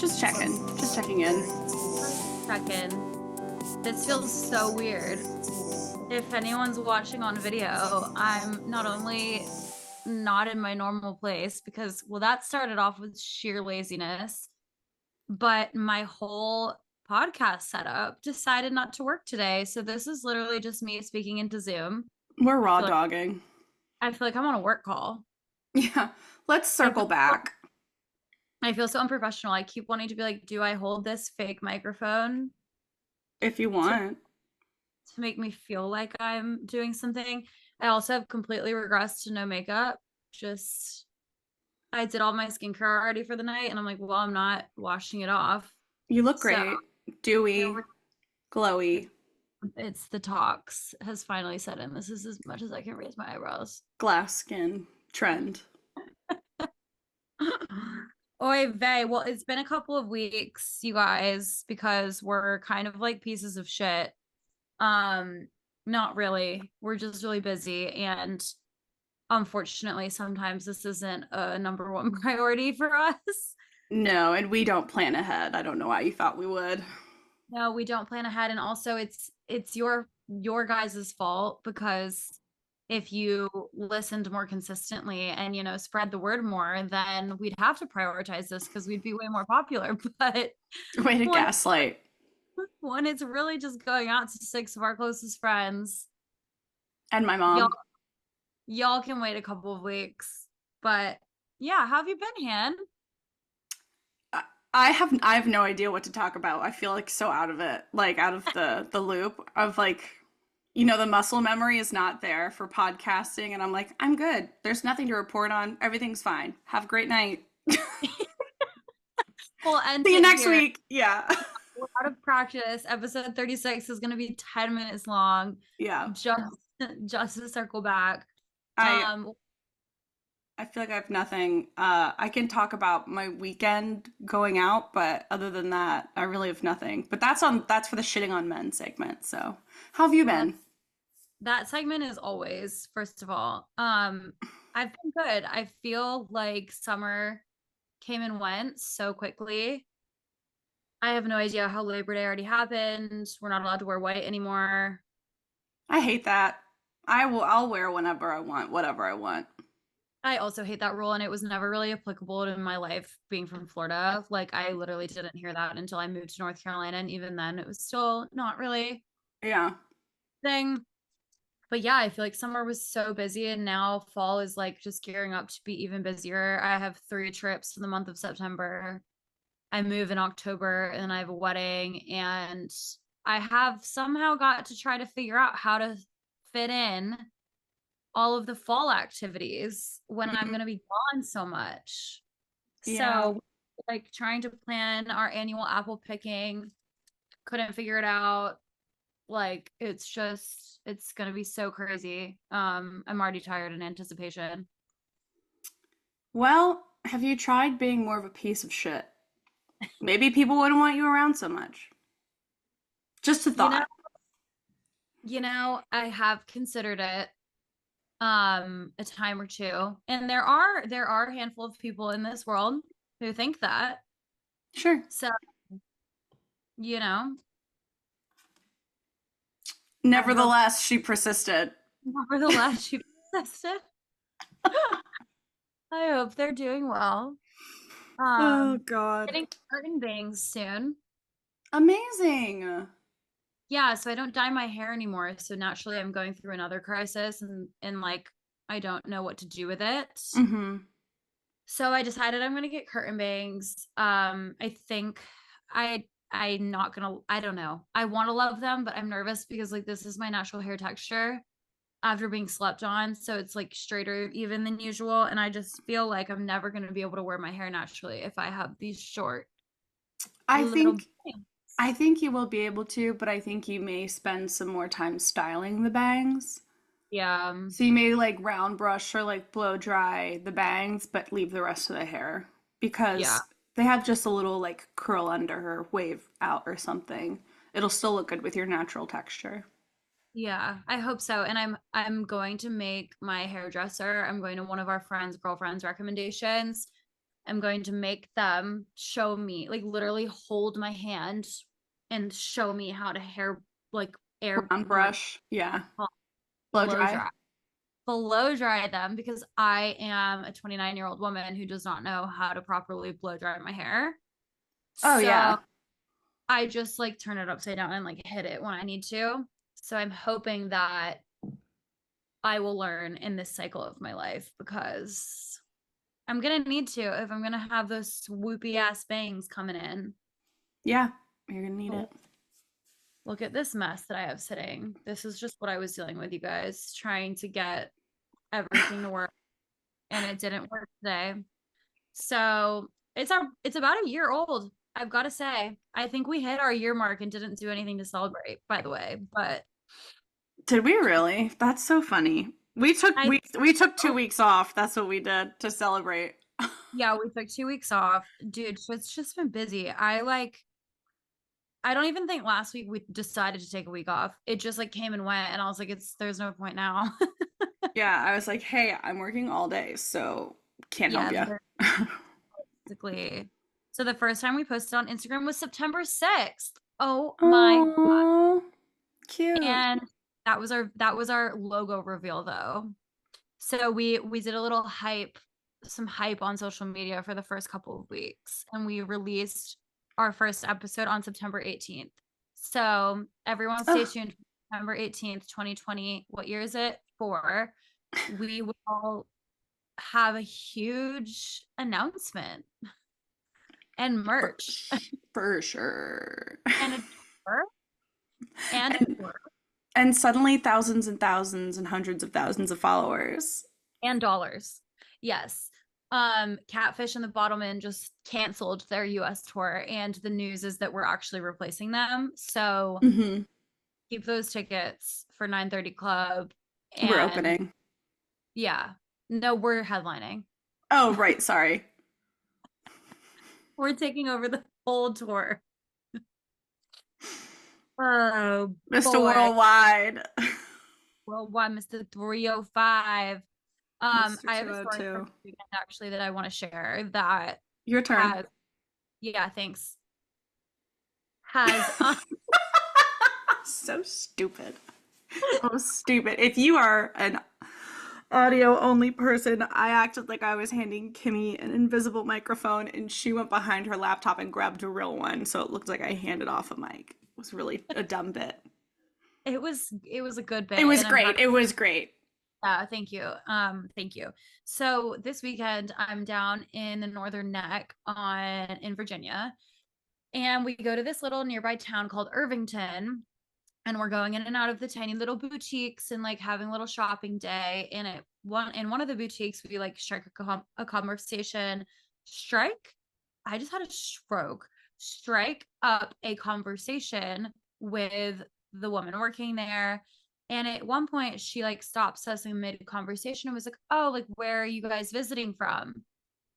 Just checking in. Check-in. This feels so weird. If anyone's watching on video, I'm not only not in my normal place because, well, that started off with sheer laziness, but my whole podcast setup decided not to work today. So this is literally just me speaking into Zoom. We're I raw feel like, dogging. I feel like I'm on a work call. Yeah. Let's I circle feel, back I feel so unprofessional. I keep wanting to be like, do I hold this fake microphone if you to want. make me feel like I'm doing something? I also have completely regressed to no makeup. Just I did all my skincare already for the night, and I'm like, well, I'm not washing it off. You look So great. Dewy, it's, glowy, it's the tox has finally set in. This is as much as I can raise my eyebrows. glass skin trend. Oy vey. Well, it's been a couple of weeks, you guys, because we're kind of like pieces of shit. Um, Not really. We're just really busy, and unfortunately, sometimes this isn't a number one priority for us. No, and we don't plan ahead. I don't know why you thought we would. No, we don't plan ahead, and also it's your guys' fault because if you listened more consistently and spread the word more, then we'd have to prioritize this because we'd be way more popular. But Way to when gaslight. when it's really just going out to six of our closest friends, And my y'all mom. y'all can wait a couple of weeks. But yeah, how have you been, Han? I have no idea what to talk about. I feel like so out of it, like out of the loop of like, the muscle memory is not there for podcasting, and I'm like, I'm good. There's nothing to report on. Everything's fine. Have a great night. Well, end See you it next here. week. Yeah. We're out of practice. Episode 36 is going to be 10 minutes long. Yeah. Just just to circle back. I Um I feel like I have nothing. I can talk about my weekend going out, but other than that, I really have nothing. But that's for the shitting on men segment. So, how have you well, been? that segment is always, first of all. I've been good. I feel like summer came and went so quickly. I have no idea how Labor Day already happened. We're not allowed to wear white anymore. I hate that. I'll wear whenever I want, whatever I want. I also hate that rule, and it was never really applicable in my life being from Florida. Like, I literally didn't hear that until I moved to North Carolina, and even then it was still not really Yeah. a thing. But yeah, I feel like summer was so busy, and now fall is like just gearing up to be even busier. I have 3 trips in the month of September. I move in October, and then I have a wedding, and I have somehow got to try to figure out how to fit in all of the fall activities when I'm Mhm. going to be gone so much. Yeah. So, like trying to plan our annual apple picking, couldn't figure it out. Like it's gonna be so crazy. I'm already tired in anticipation. Well, have you tried being more of a piece of shit? Maybe people wouldn't want you around so much. Just a You know, thought. I have considered it a time or two. And there are a handful of people in this world who think that. Sure. So, you know, I hope Nevertheless, she persisted. nevertheless she persisted. I hope they're doing well. Oh Um God. Getting curtain bangs soon. Amazing. Yeah, so I don't dye my hair anymore. So naturally I'm going through another crisis, and like I don't know what to do with it. Mm-hmm. So I decided I'm gonna get curtain bangs. I think I'm not gonna, I don't know. I want to love them, but I'm nervous because like this is my natural hair texture after being slept on. So it's like straighter even than usual. And I just feel like I'm never gonna be able to wear my hair naturally if I have these short I little think bangs. I think you will be able to, but I think you may spend some more time styling the bangs. Yeah. So you may like round brush or like blow dry the bangs, but leave the rest of the hair Yeah. because they have just a little like curl under or wave out or something. It'll still look good with your natural texture. Yeah, I hope so. And I'm going to make my hairdresser. I'm going to one of our friends' girlfriends recommendations, I'm going to make them show me, like literally hold my hand and show me how to air Brown brush. Yeah. Blow blow dry. dry. Blow dry them because I am a 29-year-old woman who does not know how to properly blow dry my hair. Oh So yeah. I just like turn it upside down and like hit it when I need to. So I'm hoping that I will learn in this cycle of my life because I'm gonna need to if I'm gonna have those swoopy ass bangs coming in. Yeah. You're gonna need Oh, it. look at this mess that I have sitting. This is just what I was dealing with, you guys, trying to get everything to work, and it didn't work today. So it's about a year old. I've got to say, I think we hit our year mark and didn't do anything to celebrate, by the way. But Did we really? That's so funny. We took I, we took two oh, weeks off. That's what we did to celebrate. yeah, we took 2 weeks off, dude. So it's just been busy. I don't even think last week we decided to take a week off. It just like came and went, and I was like, there's no point now. Yeah, I was like, "Hey, I'm working all day, so can't help Yeah, you." basically. So the first time we posted on Instagram was September 6th. Oh my God. Oh, cute. And that was our logo reveal though. So we did a little some hype on social media for the first couple of weeks, and we released our first episode on September 18th. So everyone stay Oh, tuned for September 18th, 2020. What year is it? For we will have a huge announcement and for, merch for sure. and a tour and a And tour and suddenly thousands and thousands and hundreds of thousands of followers. and dollars. Yes. Catfish and the Bottlemen just canceled their US tour, and the news is that we're actually replacing them. So Hmm. keep those tickets for 9:30 Club. We're And opening. yeah, no, we're headlining. Oh, right, sorry. We're taking over the whole tour. Oh Mr. boy. Worldwide. Worldwide Mr. 305. Mr. I have a story from 202. this weekend actually that I want to share that Your turn. has, yeah, thanks. Has So stupid. So stupid. If you are an audio only person, I acted like I was handing Kimmy an invisible microphone and she went behind her laptop and grabbed a real one. So it looked like I handed off a mic. It was really a dumb bit. it was a good bit, It was and I'm great. happy. It was great. Yeah, thank you. Thank you. So this weekend I'm down in the Northern Neck in Virginia, and we go to this little nearby town called Irvington, and we're going in and out of the tiny little boutiques and like having a little shopping day. And in one of the boutiques, we like strike a conversation. Strike. I just had a stroke. Strike up a conversation with the woman working there. And at one point, she like stops us in mid conversation and was like, "Oh, like where are you guys visiting from?"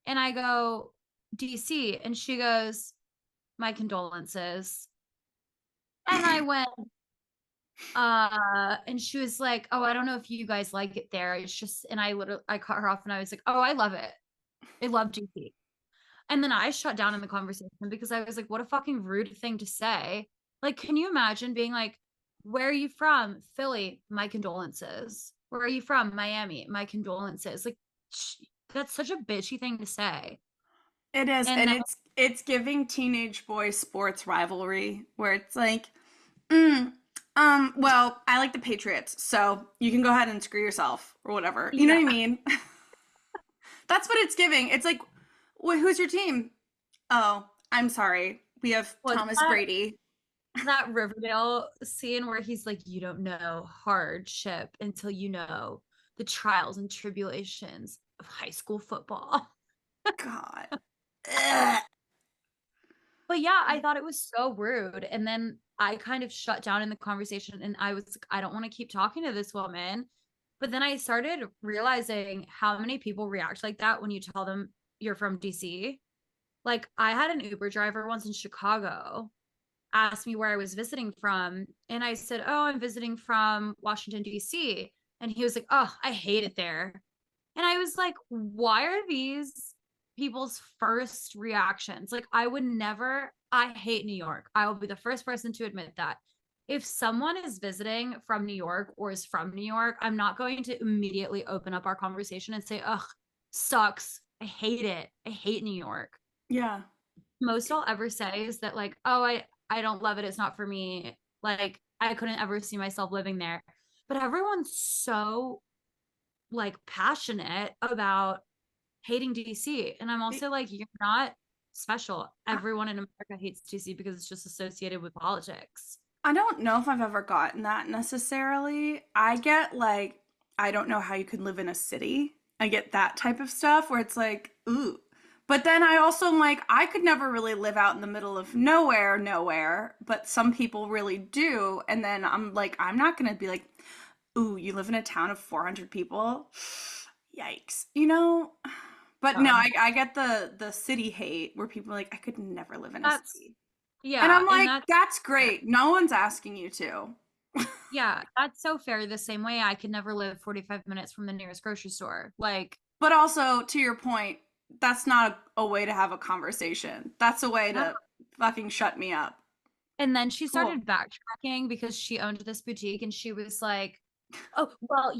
And I go, "DC," and she goes, "My condolences." And I went, and she was like, "Oh, I don't know if you guys like it there. It's just," and I cut her off and I was like, "Oh, I love it. I love GP." And then I shut down in the conversation because I was like, what a fucking rude thing to say. Like, can you imagine being like, "Where are you from?" "Philly." "My condolences." "Where are you from?" "Miami." "My condolences." Like, that's such a bitchy thing to say. It is, And and then it's giving teenage boy sports rivalry where it's like, mm, well, I like the Patriots, so you can go ahead and screw yourself or whatever. You know yeah, what I mean? That's what it's giving. It's like, who's your team? Oh, I'm sorry. We have was Thomas that Brady. that Riverdale scene where he's like, "You don't know hardship until you know the trials and tribulations of high school football." God. Ugh. But yeah, I thought it was so rude. And then I kind of shut down in the conversation, and I was like, I don't want to keep talking to this woman. But then I started realizing how many people react like that when you tell them you're from DC. Like, I had an Uber driver once in Chicago ask me where I was visiting from. And I said, "Oh, I'm visiting from Washington, DC." And he was like, "Oh, I hate it there." And I was like, why are these people's first reactions. Like, I hate New York. I will be the first person to admit that. If someone is visiting from New York or is from New York, I'm not going to immediately open up our conversation and say, ugh, sucks. I hate it. I hate New York. Yeah. Most I'll ever say is that, like, oh, I don't love it. It's not for me. Like, I couldn't ever see myself living there. But everyone's so like passionate about hating DC. And I'm also like, you're not special. Everyone in America hates DC because it's just associated with politics. I don't know if I've ever gotten that necessarily. I get like, I don't know how you could live in a city. I get that type of stuff where it's like, ooh. But then I also am like, I could never really live out in the middle of nowhere, nowhere, but some people really do. And then I'm like, I'm not going to be like, ooh, you live in a town of 400 people? Yikes. You know? But no, I get the city hate where people are like, I could never live in a That's city. And yeah, I'm and like, that's great. No one's asking you to. that's so fair. The same way I could never live 45 minutes from the nearest grocery store. Like, But also, to your point, that's not a way to have a conversation. That's a way no. to fucking shut me up. And then she Cool. started backtracking because she owned this boutique and she was like, oh, well,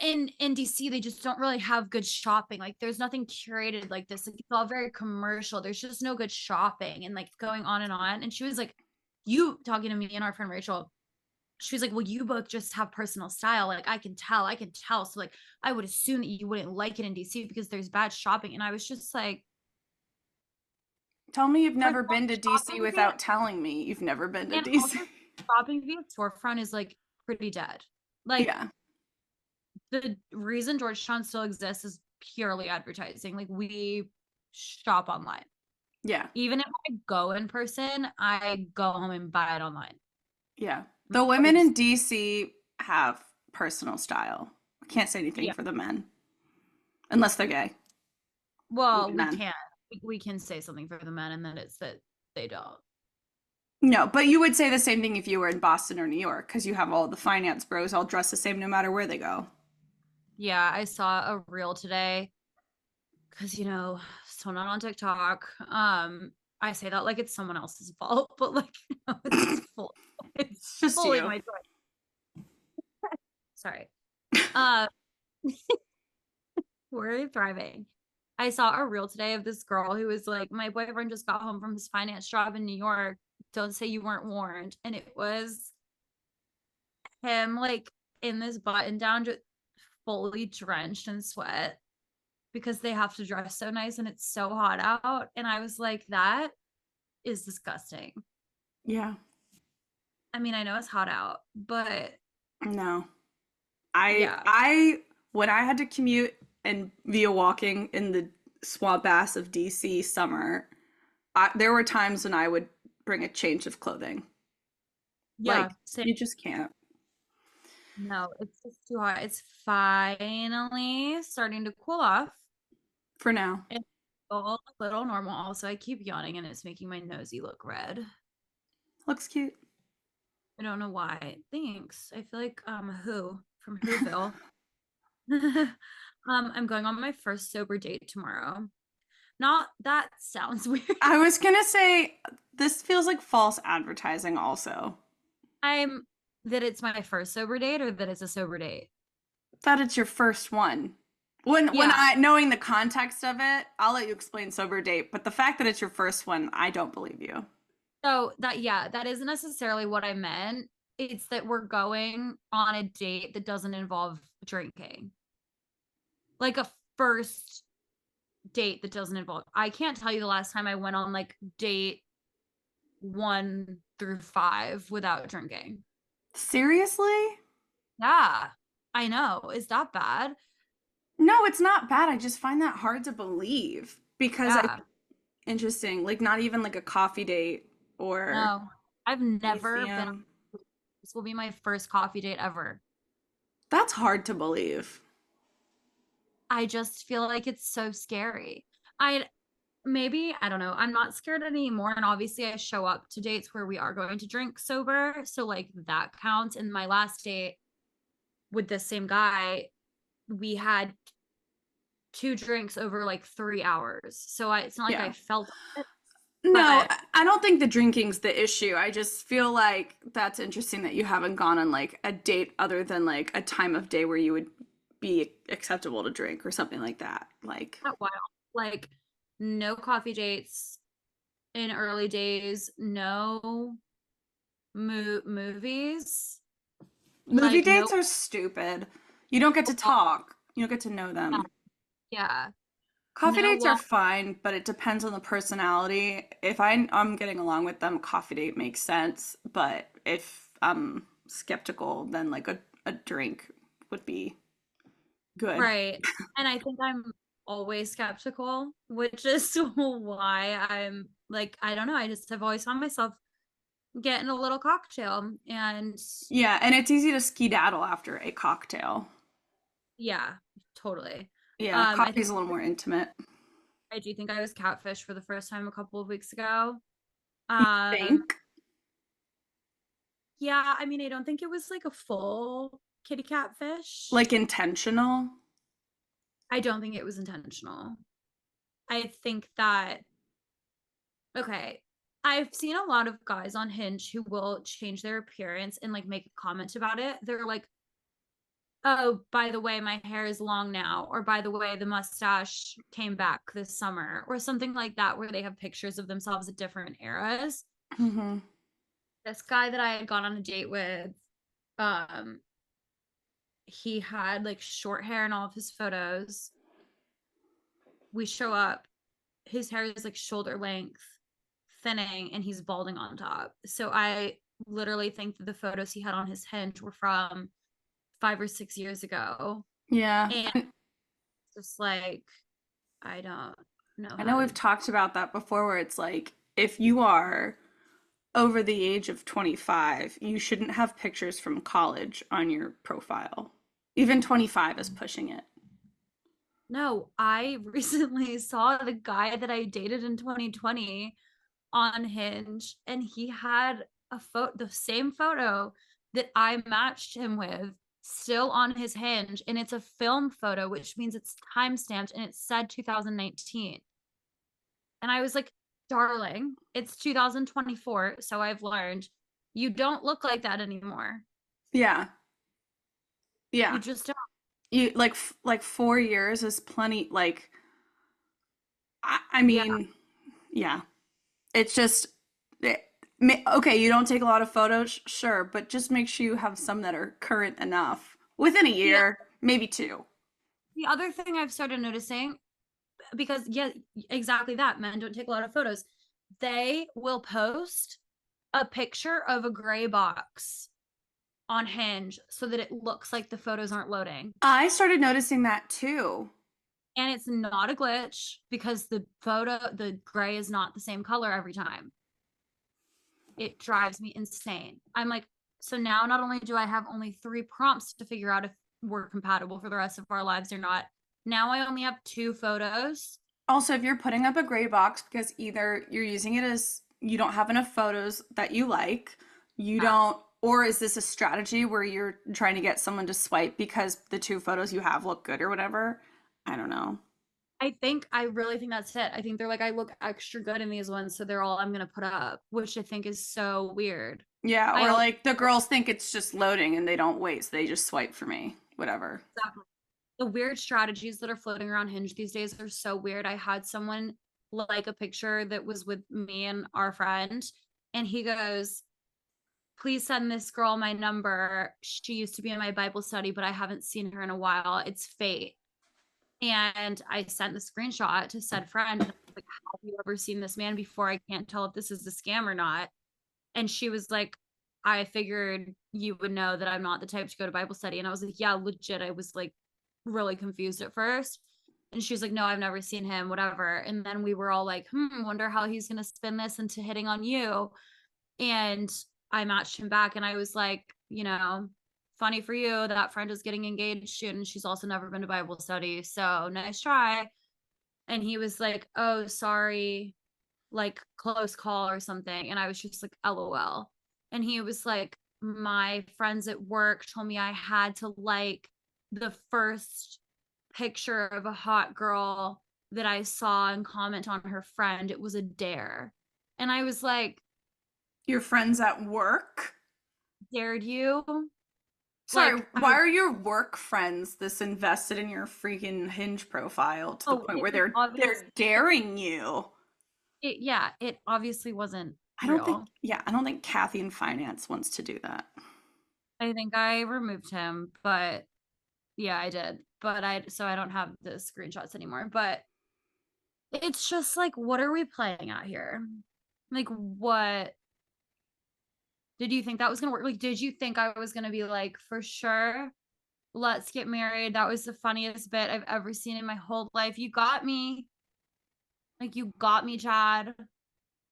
in DC they just don't really have good shopping. Like, there's nothing curated like this. Like, it's all very commercial. There's just no good shopping, and like going on and on. And she was like, you talking to me and our friend Rachel, she was like, well, you both just have personal style. Like, I can tell. So like, I would assume that you wouldn't like it in DC because there's bad shopping. And I was just like, Tell me you've first never of all, been to DC shopping via without telling me you've never been to and DC. also shopping via storefront is like pretty dead. Like, Yeah. the reason Georgetown still exists is purely advertising. Like, we shop online. Yeah. Even if I go in person, I go home and buy it online. Yeah. The women in DC have personal style. I can't say anything Yeah. for the men. Unless they're gay. Well, Even we then. can. We can say something for the men, and then it's that they don't. No, but you would say the same thing if you were in Boston or New York, because you have all the finance bros all dressed the same no matter where they go. Yeah, I saw a reel today because still not on TikTok. I say that like it's someone else's fault, but like, no, it's It's just fully you. my choice. Sorry. Uh, we're thriving. I saw a reel today of this girl who was like, my boyfriend just got home from his finance job in New York. Don't say you weren't warned. And it was him like in this button down, just fully drenched in sweat because they have to dress so nice and it's so hot out. And I was like, that is disgusting. Yeah. I mean, I know it's hot out, but No. yeah. When I had to commute and via walking in the swamp ass of DC summer, there were times when I would bring a change of clothing. Yeah. Like, you just can't. No, it's just too hot. It's finally starting to cool off. For now. It's a little normal. Also, I keep yawning and it's making my nosy look red. Looks cute. I don't know why. Thanks. I feel like Who from Whoville. I'm going on my first sober date tomorrow. Not that sounds weird. I was gonna say, this feels like false advertising also. I'm that it's my first sober date or that it's a sober date. That it's your first one. When Yeah. I knowing the context of it, I'll let you explain sober date, but the fact that it's your first one, I don't believe you. So that isn't necessarily what I meant. It's that we're going on a date that doesn't involve drinking. Like a first date that doesn't involve. I can't tell you the last time I went on like date 1 through 5 without drinking. Seriously? Yeah, I know. Is that bad? No, it's not bad. I just find that hard to believe because Yeah. interesting, like not even like a coffee date or No, I've never been. museum. This will be my first coffee date ever. That's hard to believe. I just feel like it's so scary. I don't know. I'm not scared anymore. And obviously I show up to dates where we are going to drink sober. So like that counts. And my last date with this same guy, we had 2 drinks over like 3 hours. So it's not like I Yeah. felt it, No, but I don't think the drinking's the issue. I just feel like that's interesting that you haven't gone on like a date other than like a time of day where you would be acceptable to drink or something like that. Like that wild. Like no coffee dates in early days, no movies, movie like no. dates are stupid. You don't get to talk. You don't get to know them. Yeah, Coffee no dates are walk. fine, but it depends on the personality. If I'm getting along with them, coffee date makes sense. But if I'm skeptical, then like a drink would be good. Right. And I think I'm always skeptical, which is why I'm like, I don't know. I just have always found myself getting a little cocktail. And Yeah, and it's easy to skedaddle after a cocktail. yeah, totally. Yeah, I think coffee's a little more intimate. I do think I was catfished for the first time a couple of weeks ago. You Um, think? yeah, I mean, I don't think it was like a full kitty catfish. Like intentional? I don't think it was intentional. I think that okay. I've seen a lot of guys on Hinge who will change their appearance and like make a comment about it. They're like, "Oh, by the way, my hair is long now," or "By the way, the mustache came back this summer," or something like that, where they have pictures of themselves at different eras. Mm-hmm. This guy that I had gone on a date with, um, he had like short hair in all of his photos. We show up, his hair is like shoulder length, thinning, and he's balding on top. So I literally think that the photos he had on his Hinge were from 5 or 6 years ago. Yeah. And just like, I don't know I how know we've to. talked about that before where it's like if you are over the age of 25, you shouldn't have pictures from college on your profile. Even 25 is pushing it. No, I recently saw the guy that I dated in 2020 on Hinge, and he had the same photo that I matched him with still on his Hinge, and it's a film photo, which means it's time stamped and it said 2019. And I was like, darling, it's 2024, so I've learned you don't look like that anymore. Yeah. You Yeah. just don't. You like 4 years is plenty like I Yeah, mean, yeah. It's just it, okay, you don't take a lot of photos, sure, but just make sure you have some that are current enough. Within a the year, maybe two. the other thing I've started noticing, because yeah, exactly that, men don't take a lot of photos. They will post a picture of a gray box on Hinge so that it looks like the photos aren't loading. I started noticing that too. And it's not a glitch because the gray is not the same color every time. It drives me insane. I'm like, so now not only do I have only 3 prompts to figure out if we're compatible for the rest of our lives or not, now I only have 2 photos. Also, if you're putting up a gray box because either you're using it as you don't have enough photos that you like, you Yeah. don't, or is this a strategy where you're trying to get someone to swipe because the two photos you have look good or whatever? I don't know. I really think that's it. I think they're like, I look extra good in these ones, so they're all I'm gonna put up, which I think is so weird. Yeah, I or also like the girls think it's just loading and they don't wait, so they just swipe for me. Whatever. the weird strategies that are floating around Hinge these days are so weird. I had someone like a picture that was with me and our friend, and he goes, "Please send this girl my number. She used to be in my Bible study, but I haven't seen her in a while. It's fate." And I sent the screenshot to said friend, and I was like, "Have you ever seen this man before? I can't tell if this is a scam or not." And she was like, "I figured you would know that I'm not the type to go to Bible study." And I was like, "Yeah, legit." I was like really confused at first. And she was like, "No, I've never seen him, whatever." And then we were all like, wonder how he's going to spin this into hitting on you. And I matched him back, and I was like, funny for you, that friend is getting engaged soon. And she's also never been to Bible study. So nice try. And he was like, "Oh, sorry, like close call or something." And I was just like, LOL. And he was like, "My friends at work told me I had to like the first picture of a hot girl that I saw and comment on her friend. It was a dare. And I was like, Your friends at work? dared you? Sorry, Like, why are your work friends this invested in your freaking Hinge profile to the oh, point it where was they're obvious. daring you? Yeah, it obviously wasn't I don't think, real. yeah, I don't think Kathy in finance wants to do that. I think I removed him, but yeah, I did. But so I don't have the screenshots anymore. But it's just like, what are we playing at here? Like, what did you think that was gonna work? Like, did you think I was gonna be like, for sure, let's get married? That was the funniest bit I've ever seen in my whole life. You got me. Like, you got me, Chad.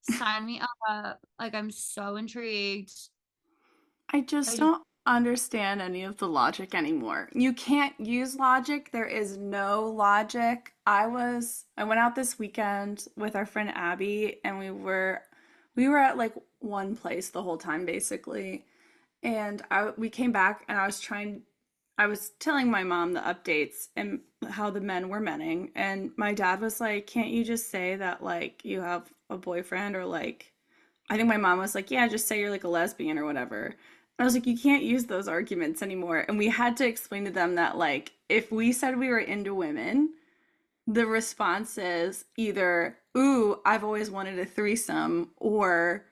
Sign me up. Like, I'm so intrigued. I just I just, don't understand any of the logic anymore. You can't use logic. There is no logic. I went out this weekend with our friend Abby and we were at like one place the whole time basically. And we came back and I was telling my mom the updates and how the men were menning and my dad was like, "Can't you just say that like you have a boyfriend or like I think my mom was like, yeah, just say you're like a lesbian or whatever." I was like, you can't use those arguments anymore. And we had to explain to them that, like, if we said we were into women, the response is either, ooh, I've always wanted a threesome, or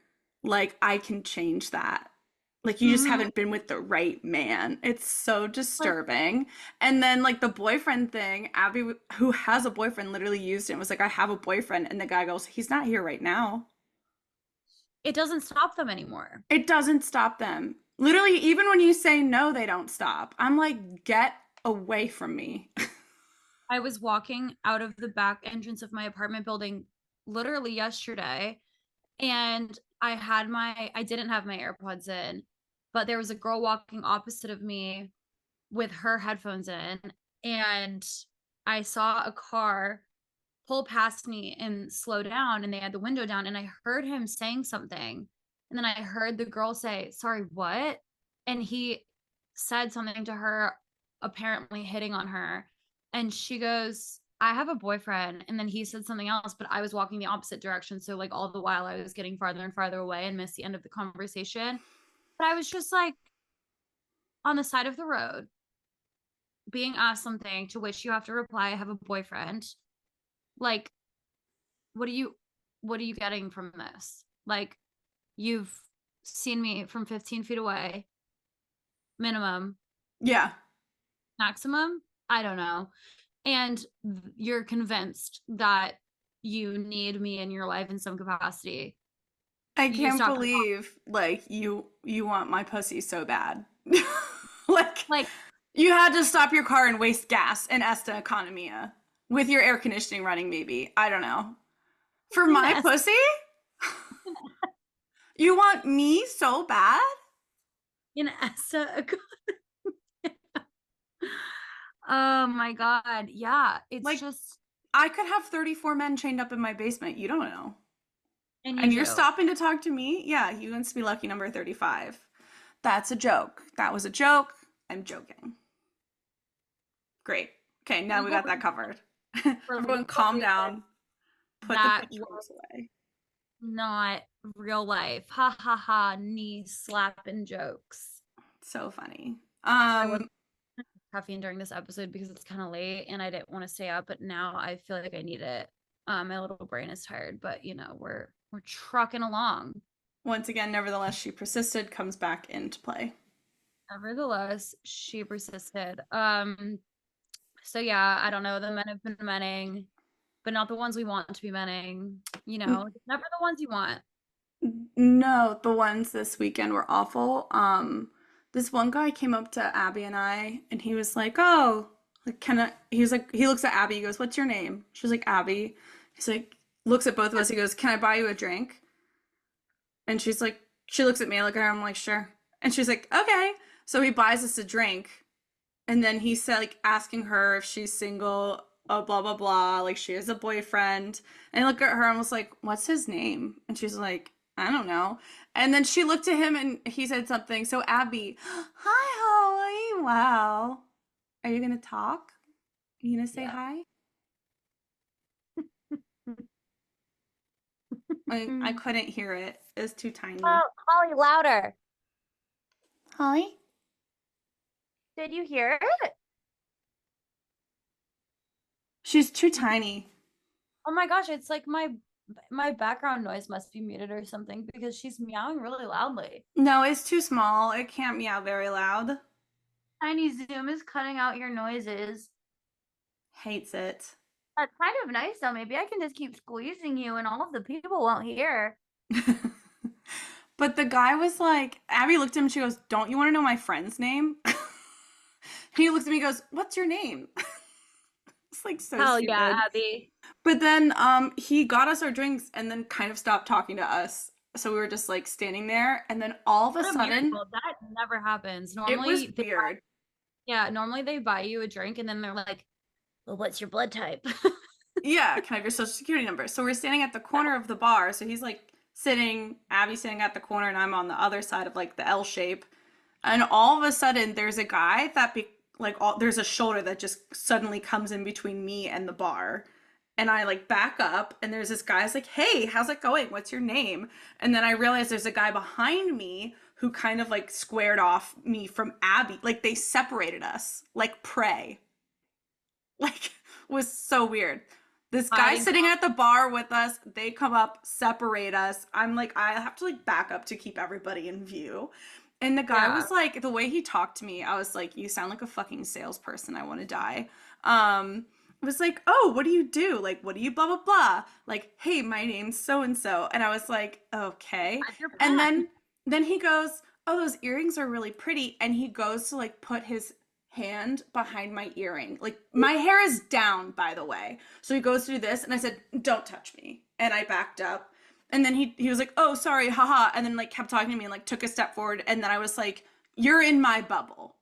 like, I can change that. Like, you just mhm. haven't been with the right man. It's so Like, disturbing. And then, like, the boyfriend thing, Abby, who has a boyfriend, literally used it and was like, I have a boyfriend. And the guy goes, he's not here right now. it doesn't stop them anymore. It doesn't stop them. Literally, even when you say no, they don't stop. I'm like, get away from me. I was walking out of the back entrance of my apartment building literally yesterday, and I didn't have my AirPods in, but there was a girl walking opposite of me with her headphones in, and I saw a car pull past me and slow down, and they had the window down, and I heard him saying something. And then I heard the girl say, "Sorry, what?" And he said something to her, apparently hitting on her. And she goes, "I have a boyfriend." And then he said something else, but I was walking the opposite direction. So, like, all the while I was getting farther and farther away and missed the end of the conversation. But I was just like on the side of the road being asked something to which you have to reply, "I have a boyfriend." Like, what are you what are you getting from this? Like, you've seen me from 15 feet away, minimum, Yeah, maximum, I don't know. And you're convinced that you need me in your life in some capacity. I You can't stop your clock. believe like you want my pussy so bad. Like Like, you had to stop your car and waste gas in Esta Economia with your air conditioning running, maybe. I don't know. For in my S pussy? You want me so bad? in Essa. Oh my God. Yeah. It's Like just, I could have 34 men chained up in my basement. You don't know. and you And you're do. stopping to talk to me? Yeah, you must be lucky number 35. That's a joke. That was a joke. I'm joking. Great. Okay, now we Legal got that covered. for Everyone legal calm reasons down. Put the that was pitchforks away. not real life. Ha ha ha, knee slapping jokes. So funny. I was caffeine during this episode because it's kind of late and I didn't want to stay up, but now I feel like I need it. My little brain is tired, but we're trucking along. Once again, nevertheless, she persisted, comes back into play. Nevertheless, she persisted. So yeah, I don't know. The men have been menning, but not the ones we want to be menning. Never the ones you want. No, the ones this weekend were awful. This one guy came up to Abby and I, and he was like, "Oh, like, can I?" He was like, he looks at Abby, he goes, "What's your name?" She was like, "Abby." He's like, looks at both of us, he goes, "Can I buy you a drink?" And she's like, she looks at me, I look at her, I'm like, "Sure." And she's like, "Okay." So he buys us a drink, and then he said, like, asking her if she's single, blah blah blah, like she has a boyfriend. And I look at her and was like, "What's his name?" And she's like, "I don't know." And then she looked at him and he said something. So Abby, "Hi, Holly. Wow. Are you gonna talk?" You gonna say Yeah. hi? I couldn't hear it. It was too tiny. Oh, Holly, louder. Holly? Did you hear it? She's too tiny. Oh my gosh, it's like my background noise must be muted or something because she's meowing really loudly. No, it's too small. It can't meow very loud. Tiny Zoom is cutting out your noises. Hates it. That's kind of nice though. Maybe I can just keep squeezing you and all of the people won't hear. But the guy was like, Abby looked at him, she goes, "Don't you want to know my friend's name?" He looks at me and goes, "What's your name?" It's like so Hell yeah, stupid. Abby. But then he got us our drinks and then kind of stopped talking to us. So we were just like standing there and then all of a What a sudden miracle. That never happens. it was Normally weird. normally they buy you a drink and then they're like, well, what's your blood type? Yeah, can I have your social security number? So we're standing at the corner of the bar. So he's like sitting, Abby's sitting at the corner, and I'm on the other side of like the L shape. And all of a sudden, there's a guy that there's a shoulder that just suddenly comes in between me and the bar. And I like back up, and there's this guy's like, "Hey, how's it going? What's your name?" And then I realize there's a guy behind me who kind of like squared off me from Abby. Like they separated us, like prey. Like was so weird. This guy Hiding. sitting at the bar with us, they come up, separate us. I'm like, I have to like back up to keep everybody in view. And the guy Yeah. was like, the way he talked to me, I was like, you sound like a fucking salesperson. I want to die. It was like, oh, what do you do? Like, what do you blah blah blah? Like, hey, my name's so and so. And I was like, okay. That's your And plan. then he goes, oh, those earrings are really pretty. And he goes to like put his hand behind my earring. Like my hair is down, by the way. So he goes to do this, and I said, "Don't touch me." And I backed up. And then he was like, "Oh, sorry, haha." And then like kept talking to me and like took a step forward. And then I was like, "You're in my bubble."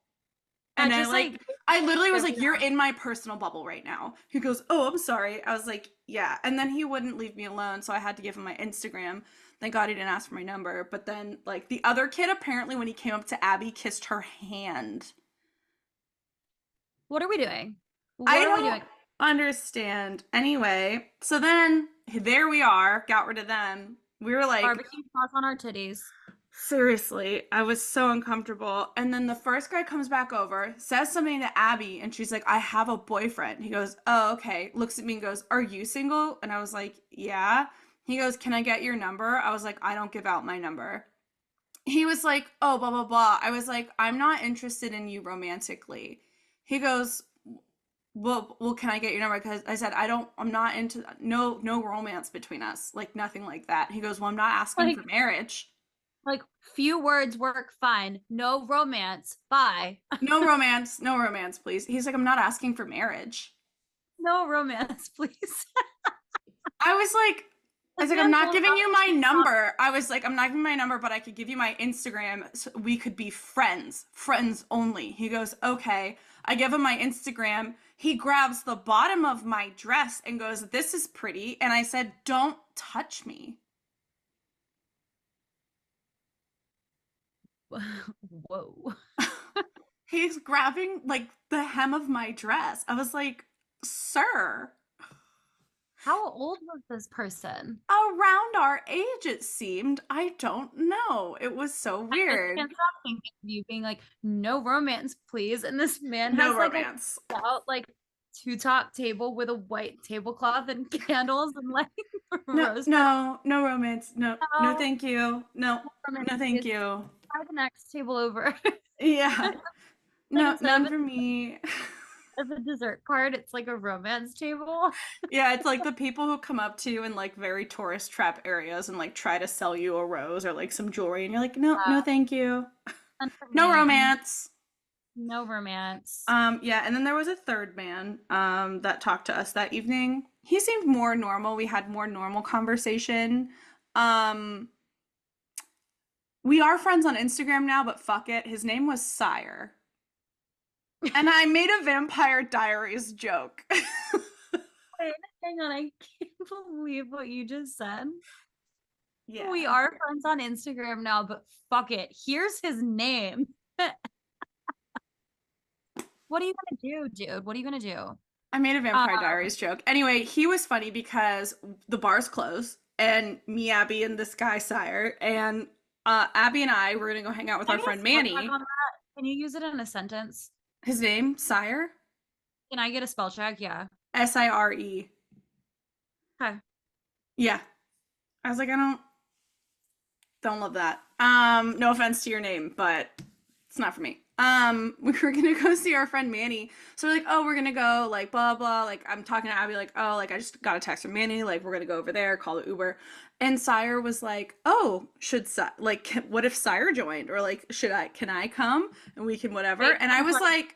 And That I just like like I literally was like, "You're everyone. in my personal bubble right now." He goes, "Oh, I'm sorry." I was like, "Yeah." And then he wouldn't leave me alone, so I had to give him my Instagram. Thank God he didn't ask for my number. But then like the other kid apparently when he came up to Abby kissed her hand. What are we doing? I What are we don't doing? understand. Anyway, so then there we are, got rid of them. We were like, Barbecue sauce on our titties. seriously, I was so uncomfortable. And then the first guy comes back over, says something to Abby, and she's like, "I have a boyfriend." He goes, "Oh, okay." Looks at me and goes, "Are you single?" And I was like, "Yeah." He goes, "Can I get your number?" I was like, "I don't give out my number." He was like, "Oh, blah, blah, blah." I was like, "I'm not interested in you romantically." He goes, well, can I get your number? Because I said I'm not into no romance between us, like nothing like that. He goes, "Well, I'm not asking Like for marriage. like few words work fine. No romance. Bye. No romance, please." He's like, "I'm not asking for marriage." No romance, please. I was like, I This was like, "I'm man not pulls giving out you his my TikTok. number." I was like, "I'm not giving my number, but I could give you my Instagram. So we could be friends, friends only." He goes, "Okay." I give him my Instagram. He grabs the bottom of my dress and goes, "This is pretty." And I said, "Don't touch me." Whoa. He's grabbing like the hem of my dress. I was like, "Sir." How old was this person? Around our age, it seemed. I don't know. It was so I just weird. can't stop thinking of you being like, no romance, please. And this man No has like a romance. out like two top table with a white tablecloth and candles and like No, rose petals. no, no romance. No, no, No, thank you. No, no romance, no, thank please. you. Try the next table over. Yeah, Like no, instead none of for me. a dessert card, it's like a romance table. Yeah, it's like the people who come up to you in like very tourist trap areas and like try to sell you a rose or like some jewelry, and you're like, "No, no, thank you. And for No me, romance." no romance. Yeah, and then there was a third man that talked to us that evening. He seemed more normal. We had more normal conversation. Um, we are friends on Instagram now, but fuck it. His name was Sire. And I made a Vampire Diaries joke. Wait, hang on, I can't believe what you just said. We Yeah. are friends on Instagram now, but fuck it. Here's his name. What are you gonna do, dude? What are you gonna do? I made a Uh, Vampire Diaries joke. Anyway, he was funny because the bar's closed, and me, Abby, and this guy Sire, and Abby and I were gonna go hang out with can I our get a friend spell check Manny. on that? Can you use it in a sentence? His name Sire, Can I get a spell check? Yeah. Sire. Okay. Yeah, I was like, I don't love that. No offense to your name, but it's not for me. We were gonna go see our friend Manny. So we're like, oh, we're gonna go, like, blah, blah. Like, I'm talking to Abby, like, oh, like, I just got a text from Manny, like, we're gonna go over there, call the Uber. And Sire was like, oh, what if Sire joined? Or, like, can I come? And we can whatever. Wait, And I I'm was sorry. like,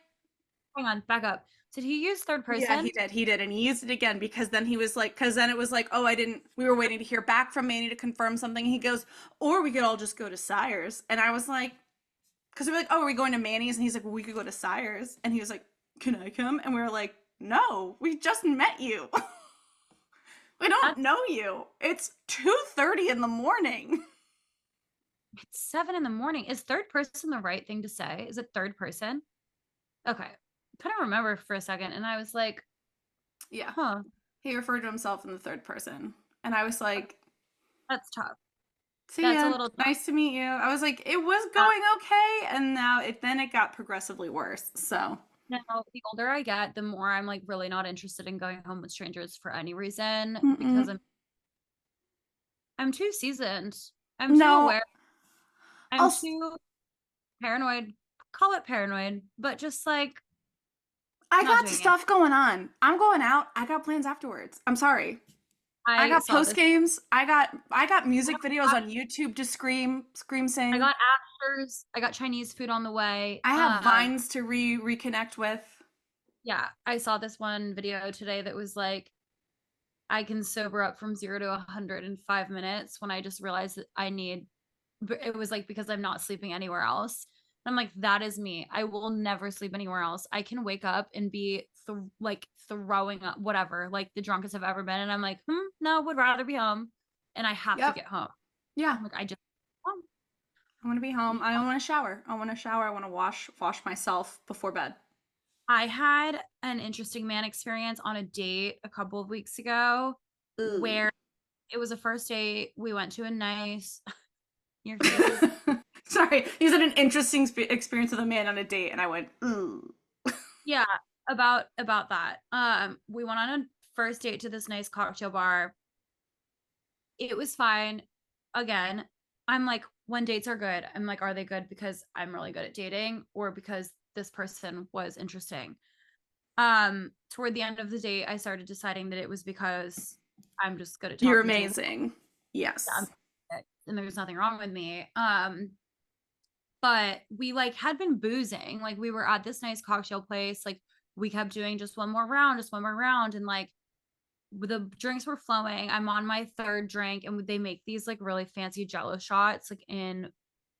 Hang on, back up. Did he use third yeah, person? he did. And he used it again because then he was like, because then it was like, oh, we were waiting to hear back from Manny to confirm something. He goes, or we could all just go to Sire's. And I was like, because we were like, oh, are we going to Manny's? And he's like, well, we could go to Sire's. And he was like, can I come? And we were like, no, we just met you. We don't That's know you. It's 2:30 in the morning. It's 7 in the morning. Is third person the right thing to say? Is it third person? Okay. Couldn't remember for a second, and I was like, Yeah. huh, He referred to himself in the third person. And I was like, that's tough. see That's a ya. little tough. Nice to meet you. I was like, it was Uh, going okay. And now it got progressively worse. So, Now, the older I get, the more I'm like really not interested in going home with strangers for any reason because mm-mm. I'm too seasoned. I'm too No, aware. I'm I'll, too paranoid. Call it paranoid, but just like I not got doing it. stuff going on. I'm going out. I got plans afterwards. I'm sorry. I I got saw post this. games. I got music videos on YouTube to scream I sing. got afters. I got Chinese food on the way. I have vines to reconnect with. Yeah, I saw this one video today that was like, I can sober up from 0 to 100 in 5 minutes when I just realized that it was like because I'm not sleeping anywhere else. I'm like, that is me. I will never sleep anywhere else. I can wake up and be like throwing up, whatever, like the drunkest I've ever been. And I'm like, no, would rather be home. And I have to Yep. get home. Yeah. I'm like, I just, home. I want to be home. I want to shower. I want to shower. I want to wash myself before bed. I had an interesting man experience on a date a couple of weeks ago Ooh. where it was a first date. We went to a nice, your face is, Sorry, you said an interesting experience with a man on a date, and I went, ooh. yeah, about that. We went on a first date to this nice cocktail bar. It was fine. Again, I'm like, when dates are good, I'm like, are they good because I'm really good at dating or because this person was interesting? Toward the end of the date, I started deciding that it was because I'm just good at You're talking to a amazing. yeah, Yes. and there's nothing wrong with me. But we like had been boozing. Like we were at this nice cocktail place. Like we kept doing just one more round, just one more round, and like the drinks were flowing. I'm on my third drink, and they make these like really fancy Jello shots, like in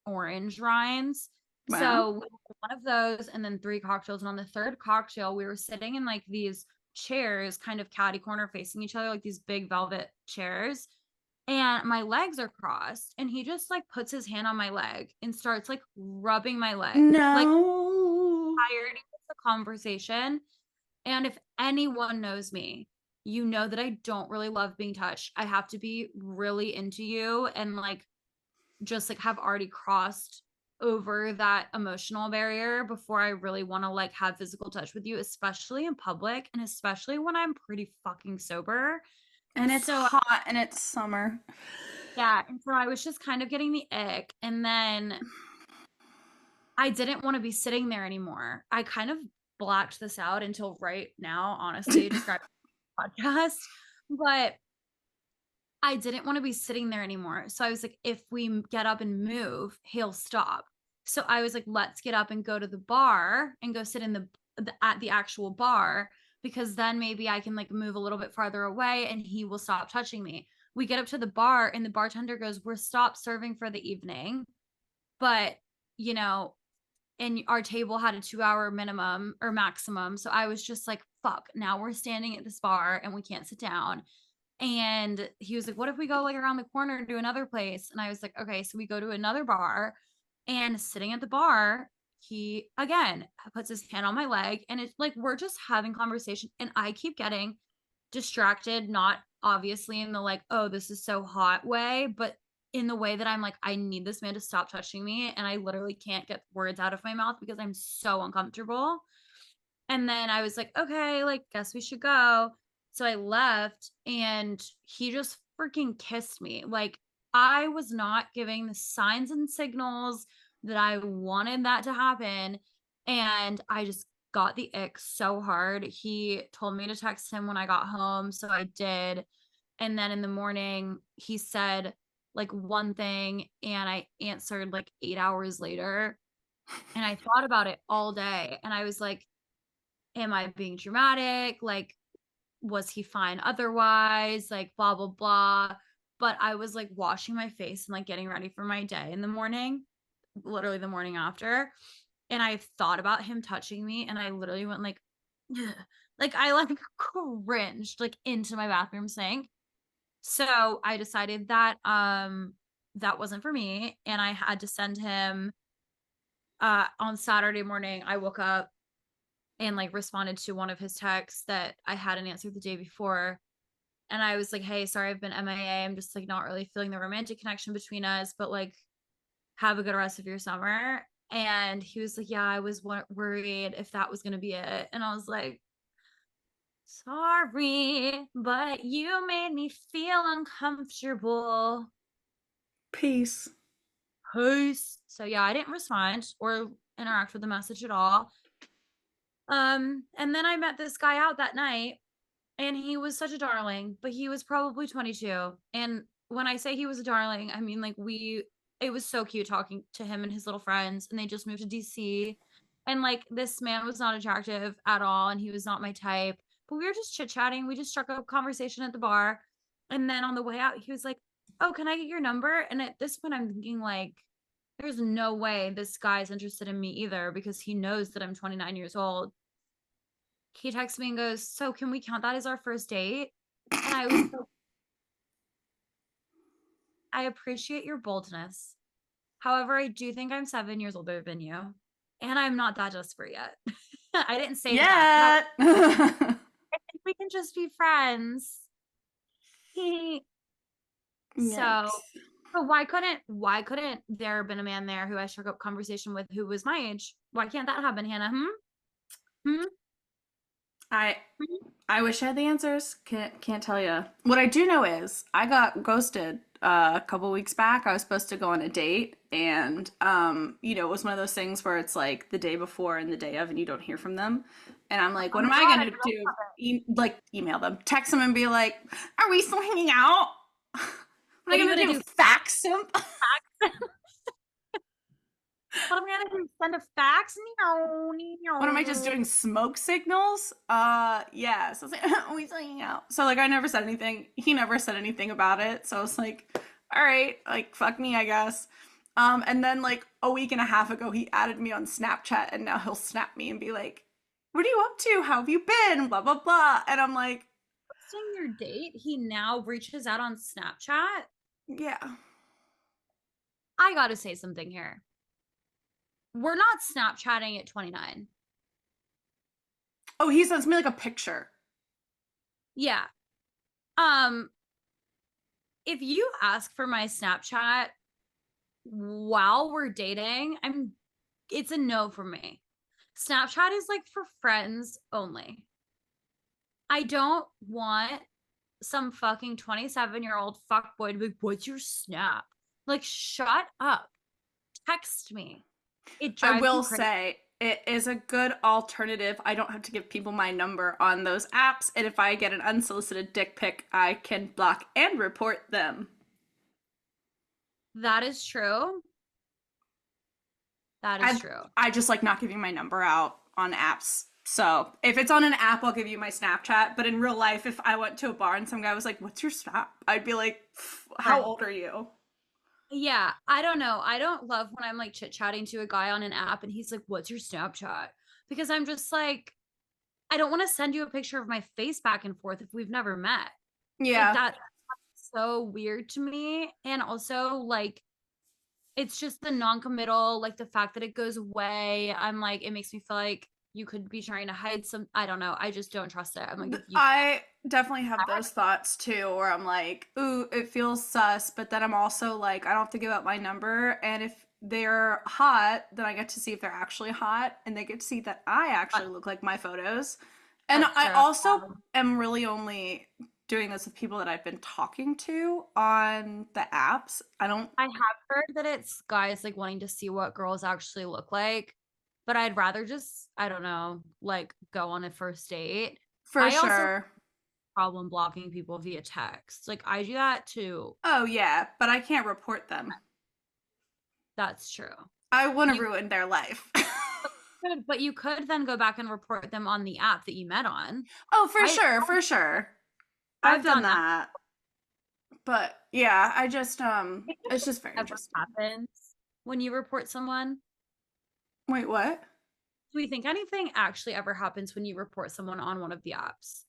orange rinds. Wow. So one of those, and then three cocktails. And on the third cocktail, we were sitting in like these chairs, kind of catty corner facing each other, like these big velvet chairs. And my legs are crossed, and he just like puts his hand on my leg and starts like rubbing my leg, like No. tired of the conversation. And if anyone knows me, you know that I don't really love being touched. I have to be really into you and like just like have already crossed over that emotional barrier before I really want to like have physical touch with you, especially in public and especially when I'm pretty fucking sober. And it's So hot and it's summer. yeah, and so I was just kind of getting the ick, and then I didn't want to be sitting there anymore. I kind of blacked this out until right now, honestly, describing the podcast, but I didn't want to be sitting there anymore. So I was like, if we get up and move, he'll stop. So I was like, let's get up and go to the bar and go sit in at the actual bar because then maybe I can like move a little bit farther away and he will stop touching me. We get up to the bar and the bartender goes, "We're stopped serving for the evening." But, you know, and our table had a 2 hour minimum or maximum. So I was just like, fuck, now we're standing at this bar and we can't sit down. And he was like, what if we go like around the corner to another place? And I was like, okay. So we go to another bar and sitting at the bar, he again puts his hand on my leg, and it's like we're just having conversation, and I keep getting distracted, not obviously in the like, oh, this is so hot way, but in the way that I'm like, I need this man to stop touching me, and I literally can't get words out of my mouth because I'm so uncomfortable. And then I was like, okay, like, guess we should go. So I left, and he just freaking kissed me. Like, I was not giving the signs and signals that I wanted that to happen. And I just got the ick so hard. He told me to text him when I got home. So I did. And then in the morning, he said like one thing, and I answered like 8 hours later. And I thought about it all day. And I was like, am I being dramatic? Like, was he fine otherwise? Like, blah, blah, blah. But I was like washing my face and like getting ready for my day in the morning, literally the morning after. And I thought about him touching me, and I literally went like, ugh. Like I like cringed like into my bathroom sink. So I decided that that wasn't for me, and I had to send him on Saturday morning. I woke up and like responded to one of his texts that I hadn't answered the day before. And I was like, hey, sorry, I've been MIA. I'm just like not really feeling the romantic connection between us, but like have a good rest of your summer. And he was like, yeah, I was worried if that was going to be it. And I was like, sorry, but you made me feel uncomfortable. Peace. Peace. So yeah, I didn't respond or interact with the message at all. And then I met this guy out that night, and he was such a darling, but he was probably 22. And when I say he was a darling, I mean like it was so cute talking to him and his little friends, and they just moved to DC. And like this man was not attractive at all, and he was not my type. But we were just chit-chatting. We just struck up a conversation at the bar. And then on the way out, he was like, oh, can I get your number? And at this point, I'm thinking like, there's no way this guy's interested in me either, because he knows that I'm 29 years old. He texts me and goes, so can we count that as our first date? And I was like, I appreciate your boldness. However, I do think I'm 7 years older than you, and I'm not that desperate yet. I didn't say that, but Yeah. I think we can just be friends. So, Yikes. but why couldn't there have been a man there who I struck up conversation with who was my age? Why can't that happen, Hannah? Hmm? I Hmm? I wish I had the answers. Can't tell you. What I do know is I got ghosted a couple weeks back. I was supposed to go on a date, and it was one of those things where it's like the day before and the day of, and you don't hear from them. And I'm like, Oh what my am I God, I gonna do? Like email them, text them, and be like, are we still hanging out? What what am are I you gonna gonna do? do? Fax them? Fax? What am I gonna do? Send a fax? No, What am I just no. doing? Smoke signals? Yeah. So I was like, are we still hanging out? So like I never said anything. He never said anything about it. So I was like, all right, like fuck me, I guess. And then like a week and a half ago, he added me on Snapchat, and now he'll snap me and be like, what are you up to? How have you been? Blah blah blah. And I'm like, Posting your date, he now reaches out on Snapchat. yeah. I gotta say something here. We're not Snapchatting at 29. Oh, he sends me like a picture. Yeah. Um, if you ask for my Snapchat while we're dating, it's a no for me. Snapchat is like for friends only. I don't want some fucking 27-year-old fuckboy to be like, what's your snap? Like, shut up. Text me. It I drives me will crazy. say it is a good alternative. I don't have to give people my number on those apps, and if I get an unsolicited dick pic, I can block and report them. That is true. That is I true. I just like not giving my number out on apps. So if it's on an app, I'll give you my Snapchat. But in real life, if I went to a bar and some guy was like, "What's your Snap?" I'd be like, "How Right. old are you?" Yeah, I don't know. I don't love when I'm like chit chatting to a guy on an app and he's like, what's your Snapchat? Because I'm just like, I don't want to send you a picture of my face back and forth if we've never met. Like Yeah. that's so weird to me. And also, like, It's just the non-committal, like the fact that it goes away. I'm like, it makes me feel like you could be trying to hide some. I don't know. I just don't trust it. I'm like, if you I definitely have those thoughts too, where I'm like, ooh, it feels sus, but then I'm also like, I don't have to give up my number. And if they're hot, then I get to see if they're actually hot, and they get to see that I actually look like my photos. And that's I true. also am really only doing this with people that I've been talking to on the apps. I don't, I have heard that it's guys like wanting to see what girls actually look like, but I'd rather just, I don't know, like go on a first date. for I also have sure. a problem blocking people via text. Like I do that too. Oh, yeah, but I can't report them. That's true. I want to You ruin their life. could, but you could then go back and report them on the app that you met on. Oh, for I sure, for sure. I've I've done done that. that. But yeah, I just If it's it just very ever interesting. happens when you report someone, Wait, what? do we think anything actually ever happens when you report someone on one of the apps?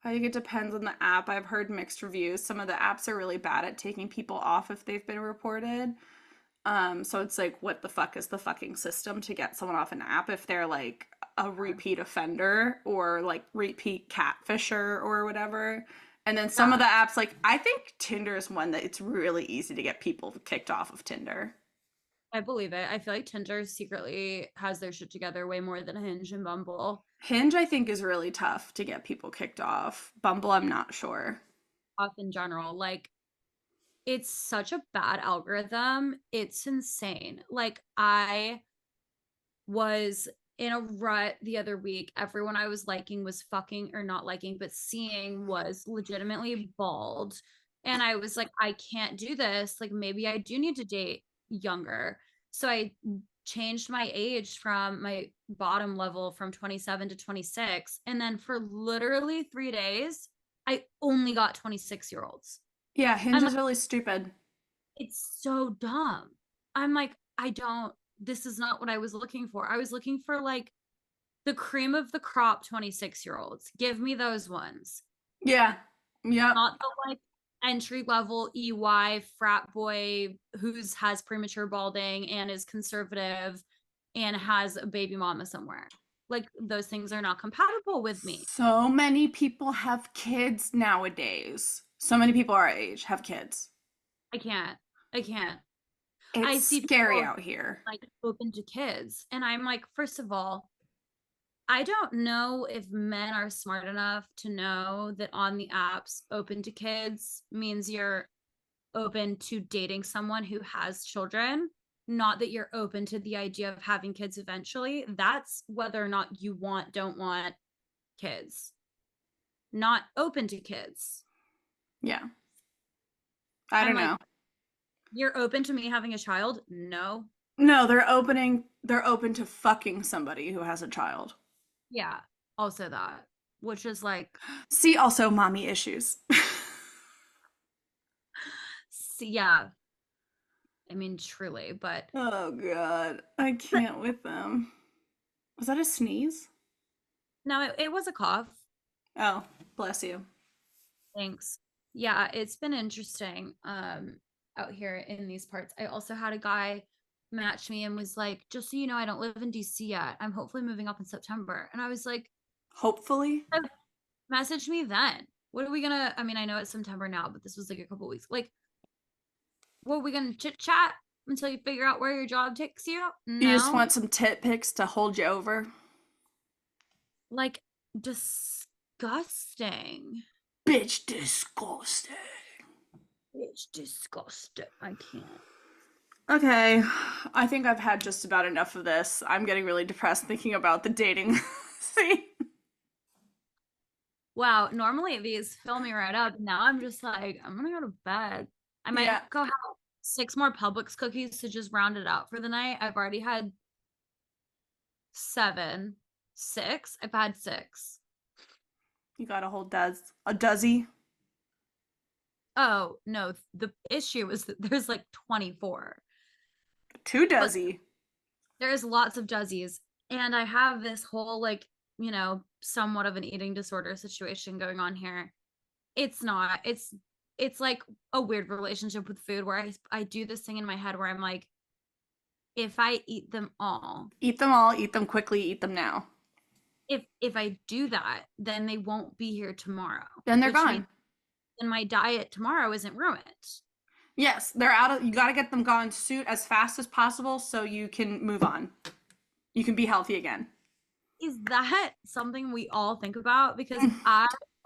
I think it depends on the app. I've heard mixed reviews. Some of the apps are really bad at taking people off if they've been reported. So it's like, what the fuck is the fucking system to get someone off an app if they're like a repeat offender or like repeat catfisher or whatever? And then some of Yeah, the apps, like I think Tinder is one that it's really easy to get people kicked off of Tinder. I believe it. I feel like Tinder secretly has their shit together way more than Hinge and Bumble Hinge, I think, is really tough to get people kicked off. Bumble, I'm not sure. off in general. Like it's such a bad algorithm. It's insane. Like I was in a rut the other week. Everyone I was liking was fucking or not liking, but seeing was legitimately bald. And I was like, I can't do this. Like, maybe I do need to date younger. So I changed my age from my bottom level from 27 to 26. And then for literally 3 days, I only got 26-year-olds. Yeah, Hinge I'm is really stupid. it's so dumb. I'm like, I don't, this is not what I was looking for. I was looking for like the cream of the crop 26-year-olds. Give me those ones. Yeah. Yep. Not the like entry level EY frat boy who's has premature balding and is conservative and has a baby mama somewhere. Like those things are not compatible with me. So many people have kids nowadays. So many people our age have kids. I can't. I can't. I It's see scary people out here. like open to kids and I'm like, first of all, I don't know if men are smart enough to know that on the apps, open to kids means you're open to dating someone who has children, not that you're open to the idea of having kids eventually. That's whether or not you don't want kids, not open to kids. Yeah. I I'm don't like, know. you're open to me having a child? No. No, they're open to fucking somebody who has a child. Yeah. Also that, which is like, See also mommy issues. yeah, I mean, truly, but Oh god. I can't with them. Was that a sneeze? no, it was a cough. Oh, bless you. Thanks. Yeah, it's been interesting out here in these parts. I also had a guy match me and was like, just so you know, I don't live in DC yet. I'm hopefully moving up in September. And I was like, Hopefully. message me then. What are we gonna I mean, I know it's September now, but this was like a couple weeks. Like, what are we gonna chit chat until you figure out where your job takes you? You just No. want some tit pics to hold you over. Like disgusting. Bitch, disgusting. It's disgusting. I can't. Okay, I think I've had just about enough of this. I'm getting really depressed thinking about the dating scene. Wow, normally these fill me right up. Now I'm just like, I'm gonna go to bed. I might Yeah. go have 6 more Publix cookies to just round it out for the night. I've already had 7, 6. I've had 6. You got a dozy. Oh no, the issue is that there's like 24, Two but dozy. there's lots of dozzies, and I have this whole like somewhat of an eating disorder situation going on here. It's not. It's it's like a weird relationship with food where I do this thing in my head where I'm like, if I eat them all, Eat them all, eat them quickly, eat them now. if I do that, then they won't be here tomorrow. Then they're which gone. means then my diet tomorrow isn't ruined. Yes, they're out of, you got to get them gone soon, as fast as possible, so you can move on. You can be healthy again. Is that something we all think about? Because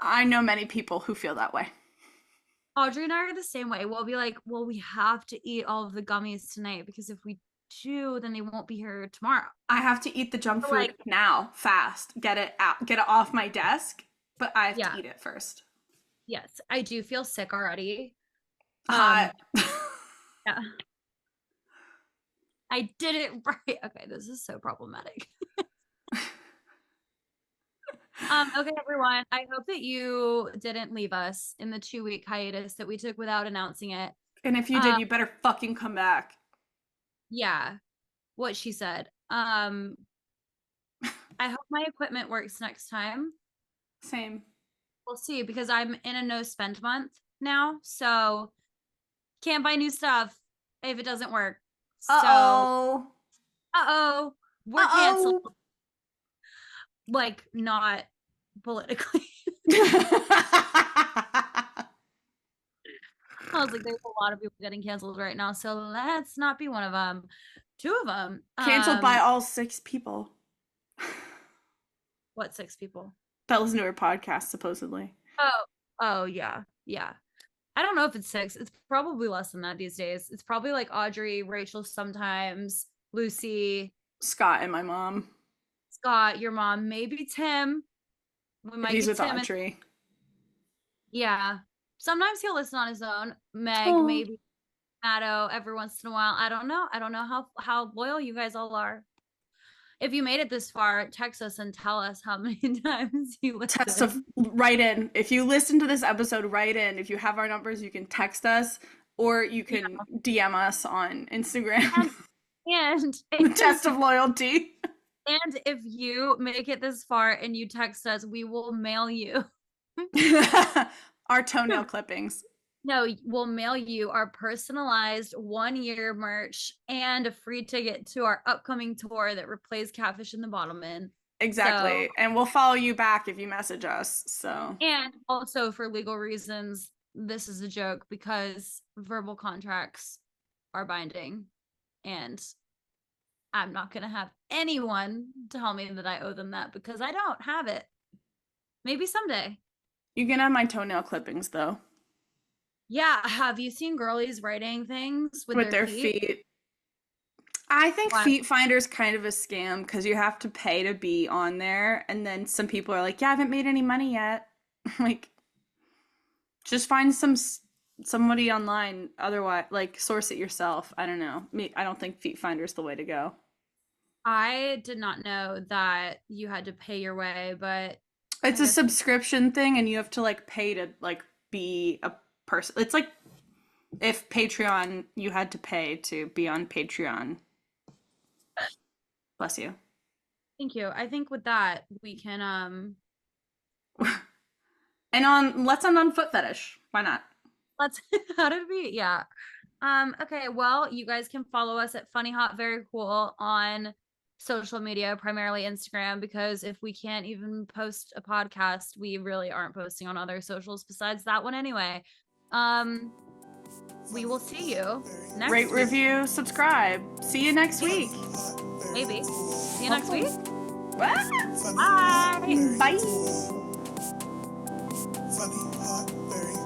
I know many people who feel that way. Audrey and I are the same way. We'll be like, well, we have to eat all of the gummies tonight because if we do, then they won't be here tomorrow. I have to eat the junk So, food like, now, fast. Get it out, get it off my desk, but I have Yeah. to eat it first. Yes, I do feel sick already. Hot. Yeah. I did it right. Okay, this is so problematic. Okay, everyone. I hope that you didn't leave us in the 2-week hiatus that we took without announcing it. And if you did, you better fucking come back. Yeah, what she said. I hope my equipment works next time. Same. We'll see, because I'm in a no spend month now, so can't buy new stuff if it doesn't work. Uh-oh. So, we're canceled. Like, not politically. I was like, there's a lot of people getting canceled right now, so let's not be one of them. 2 of them. Canceled by all 6 people. What 6 people? That listen to her podcast, supposedly. Oh, yeah. I don't know if it's 6. It's probably less than that these days. It's probably like Audrey, Rachel sometimes, Lucy, Scott and my mom. Scott, your mom, maybe Tim. We might He's get with Tim Audrey. Yeah. Sometimes he'll listen on his own. Meg, maybe Matto every once in a while. I don't know. I don't know how loyal you guys all are. If you made it this far, text us and tell us how many times you listened. Write in. If you listen to this episode, write in. If you have our numbers, you can text us or you can DM us on Instagram. And test of loyalty. And if you make it this far and you text us, we will mail you our toenail clippings. No, we'll mail you our personalized 1-year merch and a free ticket to our upcoming tour that replays Catfish in the Bottlemen. Exactly. And we'll follow you back if you message us. So. And also for legal reasons, this is a joke because verbal contracts are binding. And I'm not going to have anyone tell me that I owe them that because I don't have it. Maybe someday. You can have my toenail clippings, though. Yeah. Have you seen girlies writing things with their feet? I think Feet Finder's kind of a scam because you have to pay to be on there. And then some people are like, yeah, I haven't made any money yet. Like, just find somebody online. Otherwise, like, source it yourself. I don't know. I don't think Feet Finder's the way to go. I did not know that you had to pay your way, but it's a subscription thing and you have to like pay to like be a person. It's like if Patreon, you had to pay to be on Patreon. Bless you. Thank you. I think with that we can and let's end on foot fetish. Why not? How did we? Yeah. Okay, well, you guys can follow us at Funny Hot Very Cool on social media, primarily Instagram, because if we can't even post a podcast, we really aren't posting on other socials besides that one anyway. We will see you next week. Rate, review, subscribe. See you next week. Maybe. See you next week. Bye. Bye. Bye. Funny, hot, very